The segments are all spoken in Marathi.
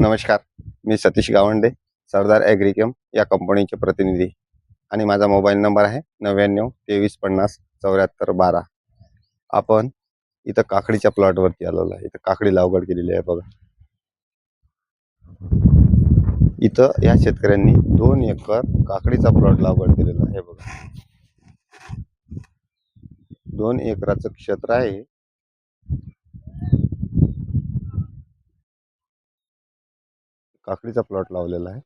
नमस्कार. मी सतीश गावंडे, सरदार ॲग्रिकेम या कंपनीचे प्रतिनिधी आणि माझा मोबाईल नंबर आहे 99 23 50 74 12. आपण इथं काकडीच्या प्लॉटवरती आलेलो आहे. इथं काकडी लागवड केलेली आहे बघा. इथं या शेतकऱ्यांनी 2 एकर काकडीचा प्लॉट लागवड केलेला आहे बघा. 2 एकराचं क्षेत्र आहे. काकडीचा प्लॉट लावलेला आहे.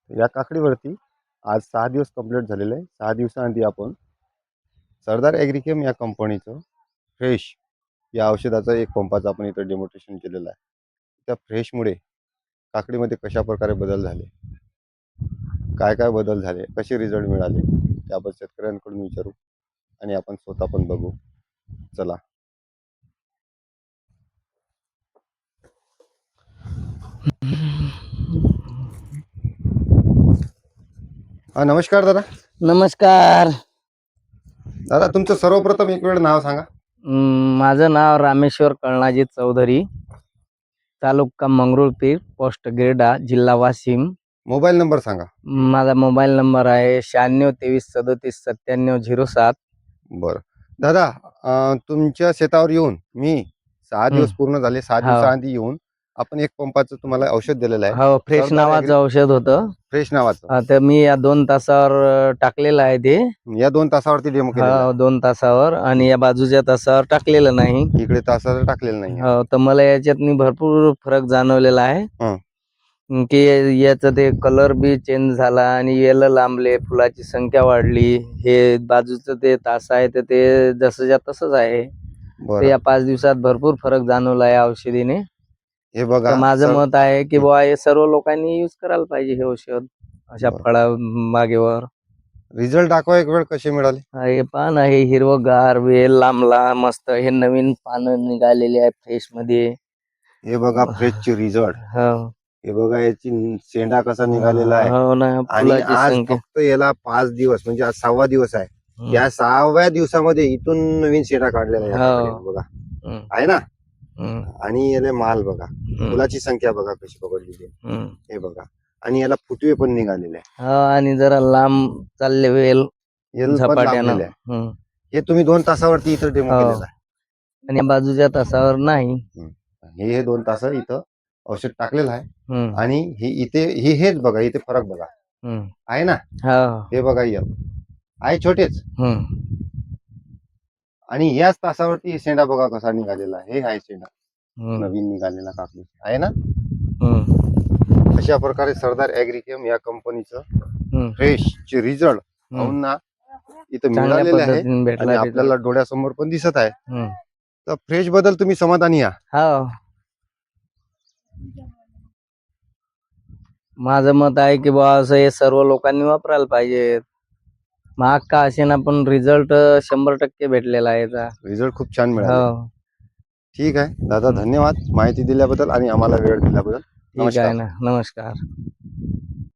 या काकडीवरती आज 6 दिवस कंप्लीट झालेले आहे. 6 दिवसांआधी आपण सरदार ॲग्रिकेम या कंपनीचं फ्रेश या औषधाचं एक पंपाचं आपण इथं डेमॉन्स्ट्रेशन केलेलं आहे. त्या फ्रेशमुळे काकडीमध्ये कशा प्रकारे बदल झाले, काय काय बदल झाले, कसे रिझल्ट मिळाले ते आपण शेतकऱ्यांकडून विचारू आणि आपण स्वतः पण बघू. चला. हा, नमस्कार दादा. नमस्कार. दादा, तुमचं सर्वप्रथम एक वेळ नाव सांगा. माझं नाव रामेश्वर कळनाजी चौधरी, तालुका मंगरुळपीर, पोस्ट गिरडा, जिल्हा वाशिम. मोबाईल नंबर सांगा. माझा मोबाईल नंबर आहे 96 23 37 97 07. बरं दादा, तुमच्या शेतावर येऊन मी 6 दिवस पूर्ण झाले. 6 दिवसाआधी येऊन आपण एक पंपाचं तुम्हाला औषध दिलेलं आहे. हो, फ्रेश सरदार नावाचं औषध होतं. फ्रेश नावाचं. तर मी या 2 तासावर टाकलेलं आहे ते. या 2 तासावरती डेमो केलेला आहे. 2 तासावर, आणि या बाजूच्या तासावर टाकलेलं नाही. इकडे तासावर टाकलेलं नाही. हो, तर मला याच्यात भरपूर फरक जाणवलेला आहे. की याचं ते कलर बी चेंज झाला आणि वेल लांबले, फुलाची संख्या वाढली. हे बाजूचं ते तास आहे तर ते जसंच्या तसंच आहे. तर या 5 दिवसात भरपूर फरक जाणवला आहे औषधीने. हे बघा, तर माझं मत आहे की बुवा हे सर्व लोकांनी यूज करायला पाहिजे हे औषध अशा फळा बागेवर. रिझल्ट दाखवा एक वेळ कसे मिळाले. हे पान आहे हिरवगार, वेल लांबला मस्त. हे नवीन पानं निघालेली आहे फ्रेश मध्ये. हे बघा फ्रेशचे रिझल्ट. हो, हे बघा याची शेंडा कसा निघालेला आहे. हो ना. आणि आज फक्त याला 5 दिवस, म्हणजे आज 6वा दिवस आहे. या 6व्या दिवसामध्ये इथून नवीन शेंडा काढलेला आहे बघा, आहे ना. आणि याला माल बघा, फुलाची संख्या बघा कशी पकडलेली आहे. हे बघा, आणि याला फुटवे पण निघालेले आहे. आणि जरा लांब चालले वेल झपाट्यानं. हे तुम्ही 2 तासावरती इथं डेमो केलेला आहे. आणि बाजूच्या तासावर नाही. हे 2 तास इथं औषध टाकलेलं आहे. आणि हे इथे हेच बघा, इथे फरक बघा आहे ना. हे बघा आहे छोटेच. आणि याच तासावरती शेंडा बघा कसा निघालेला आहे. हे आहे शेंडा नवीन निघालेला काकडी आहे ना. अशा प्रकारे सरदार ॲग्रिकेम या कंपनीचं फ्रेश चे रिझल्ट ना इथं मिळालेले आहे आणि आपल्याला डोळ्यासमोर पण दिसत आहे. तर फ्रेश बद्दल तुम्ही समाधानी आहात? माझं मत आहे की बा असं हे सर्व लोकांनी वापरायला पाहिजे. महाग का असेना पण रिझल्ट 100% भेटलेला आहे. रिझल्ट खूप छान मिळाला. ठीक आहे दादा, धन्यवाद माहिती दिल्याबद्दल आणि आम्हाला वेळ दिल्याबद्दल. ठीक आहे ना. नमस्कार.